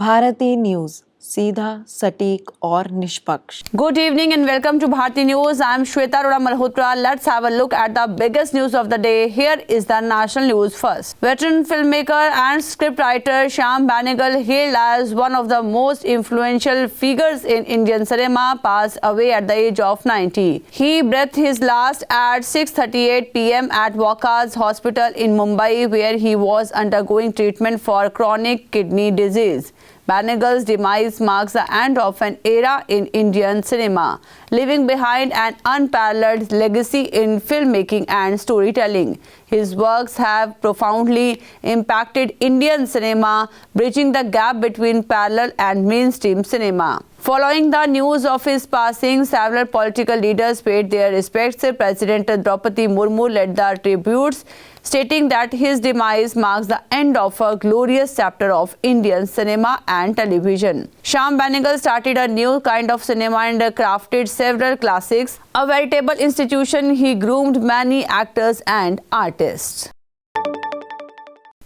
Bharti news, सीधा, सटीक और निष्पक्ष। Good evening and welcome to Bharati News. I am Shweta Arora Malhotra. Let's have a look at the biggest news of the day. Here is the national news first. Veteran filmmaker and scriptwriter Shyam Benegal, hailed as one of the most influential figures in Indian cinema, passed away at the age of 90. He breathed his last at 6:38 p.m. at Waka's Hospital in Mumbai, where he was undergoing treatment for chronic kidney disease. Benegal's demise marks the end of an era in Indian cinema, leaving behind an unparalleled legacy in filmmaking and storytelling. His works have profoundly impacted Indian cinema, bridging the gap between parallel and mainstream cinema. Following the news of his passing, several political leaders paid their respects. President Draupadi Murmu led the tributes, stating that his demise marks the end of a glorious chapter of Indian cinema and television. Shyam Benegal started a new kind of cinema and crafted several classics. A veritable institution, he groomed many actors and artists.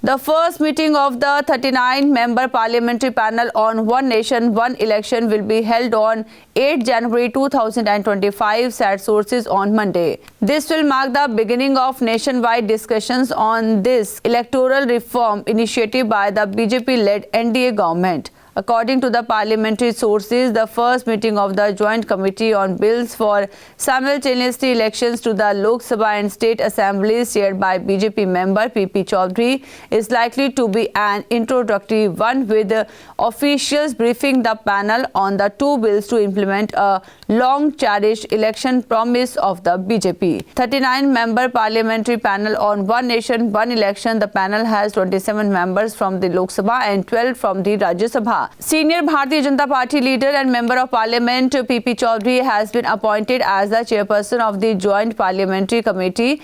The first meeting of the 39-member parliamentary panel on One Nation, One Election will be held on 8 January 2025, said sources on Monday. This will mark the beginning of nationwide discussions on this electoral reform initiative by the BJP-led NDA government. According to the parliamentary sources, the first meeting of the Joint Committee on Bills for Simultaneous Elections to the Lok Sabha and State Assemblies, chaired by BJP member PP Chaudhary, is likely to be an introductory one, with officials briefing the panel on the two bills to implement a long-cherished election promise of the BJP. 39-member parliamentary panel on One Nation, One Election. The panel has 27 members from the Lok Sabha and 12 from the Rajya Sabha. Senior Bharatiya Janata Party leader and member of parliament PP Chaudhary has been appointed as the chairperson of the Joint Parliamentary Committee.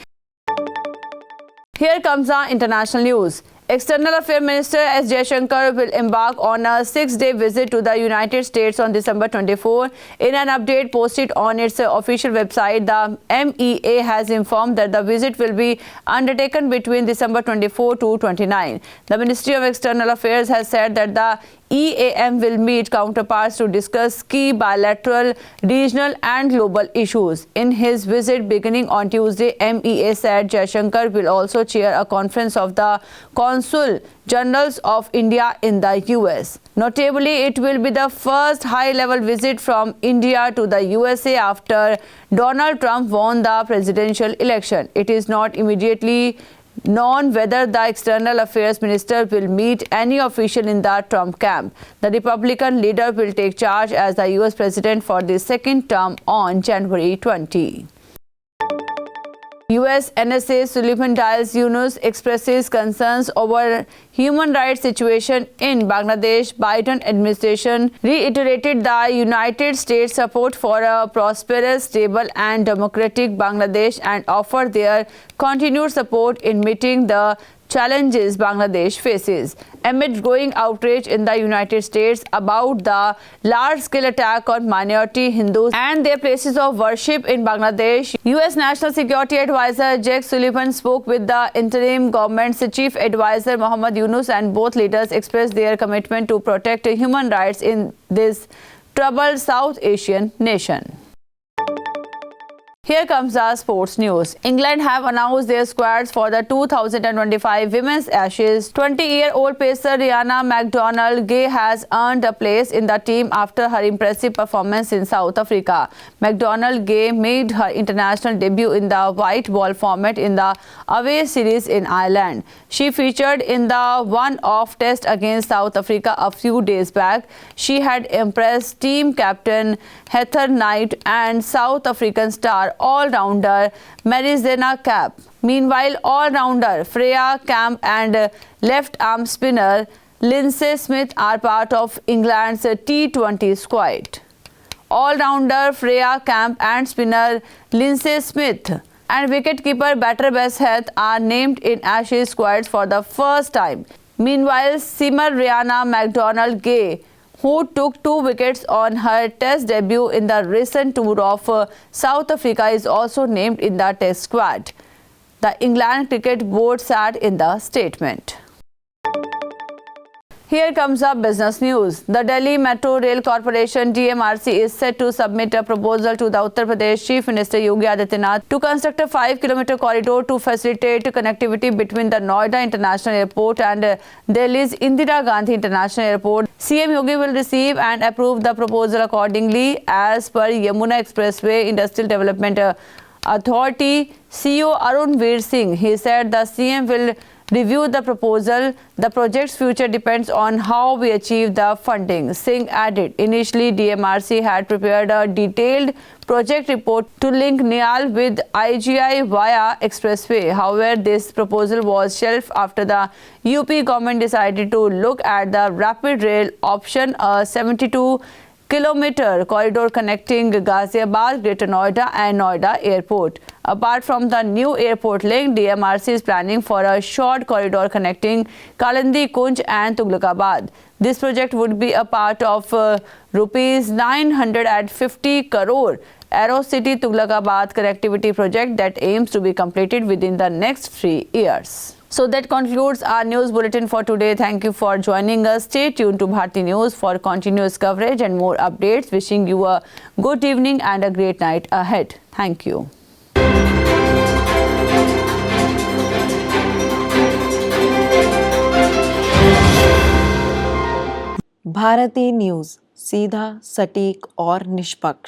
Here comes the international news. External Affairs Minister S. Jaishankar will embark on a 6-day visit to the United States on December 24. In an update posted on its official website, the MEA has informed that the visit will be undertaken between December 24 to 29. The Ministry of External Affairs has said that the EAM will meet counterparts to discuss key bilateral, regional and global issues. In his visit beginning on Tuesday, MEA said Jaishankar will also chair a conference of the Consul Generals of India in the US. Notably, it will be the first high-level visit from India to the USA after Donald Trump won the presidential election. It is not immediately known whether the External Affairs Minister will meet any official in the Trump camp. The Republican leader will take charge as the US President for the second term on January 20. US NSA Suleiman Dias Yunus expresses concerns over human rights situation in Bangladesh. Biden administration reiterated the United States support for a prosperous, stable and democratic Bangladesh and offered their continued support in meeting the challenges Bangladesh faces. Amid growing outrage in the United States about the large-scale attack on minority Hindus and their places of worship in Bangladesh, U.S. National Security Advisor Jake Sullivan spoke with the interim government's chief advisor Muhammad Yunus, and both leaders expressed their commitment to protect human rights in this troubled South Asian nation. Here comes the sports news. England have announced their squads for the 2025 Women's Ashes. 20-year-old pacer Rihanna McDonald-Gay has earned a place in the team after her impressive performance in South Africa. McDonald-Gay made her international debut in the white ball format in the away series in Ireland. She featured in the one-off test against South Africa a few days back. She had impressed team captain Heather Knight and South African star all-rounder Marizena Kapp. Meanwhile, all-rounder Freya Camp and left-arm spinner Lindsay Smith are part of England's T20 squad. All-rounder Freya Camp and spinner Lindsay Smith and wicketkeeper batter Bess Heath are named in Ashes squads for the first time. Meanwhile, simmer Rihanna McDonald-Gay, who took 2 wickets on her test debut in the recent tour of South Africa, is also named in the test squad, the England Cricket Board said in the statement. Here comes up business news. The Delhi Metro Rail Corporation DMRC is set to submit a proposal to the Uttar Pradesh Chief Minister Yogi Adityanath to construct a 5-kilometer corridor to facilitate connectivity between the Noida International Airport and Delhi's Indira Gandhi International Airport. CM Yogi will receive and approve the proposal accordingly as per Yamuna Expressway Industrial Development Authority CEO Arun Veer Singh. He said the CM will review the proposal. The project's future depends on how we achieve the funding. Singh added, initially DMRC had prepared a detailed project report to link Nial with IGI via expressway. However, this proposal was shelved after the UP government decided to look at the rapid rail option, a 72-kilometer corridor connecting Ghaziabad, Greater Noida and Noida Airport. Apart from the new airport link, DMRC is planning for a short corridor connecting Kalandi Kunj and Tughlakabad. This project would be a part of rupees 950 crore Aerocity Tughlakabad connectivity project that aims to be completed within the next 3 years. So that concludes our news bulletin for today. Thank you for joining us. Stay tuned to Bharti News for continuous coverage and more updates. Wishing you a good evening and a great night ahead. Thank you. Bharti news, सीधा, सटीक और निष्पक्ष।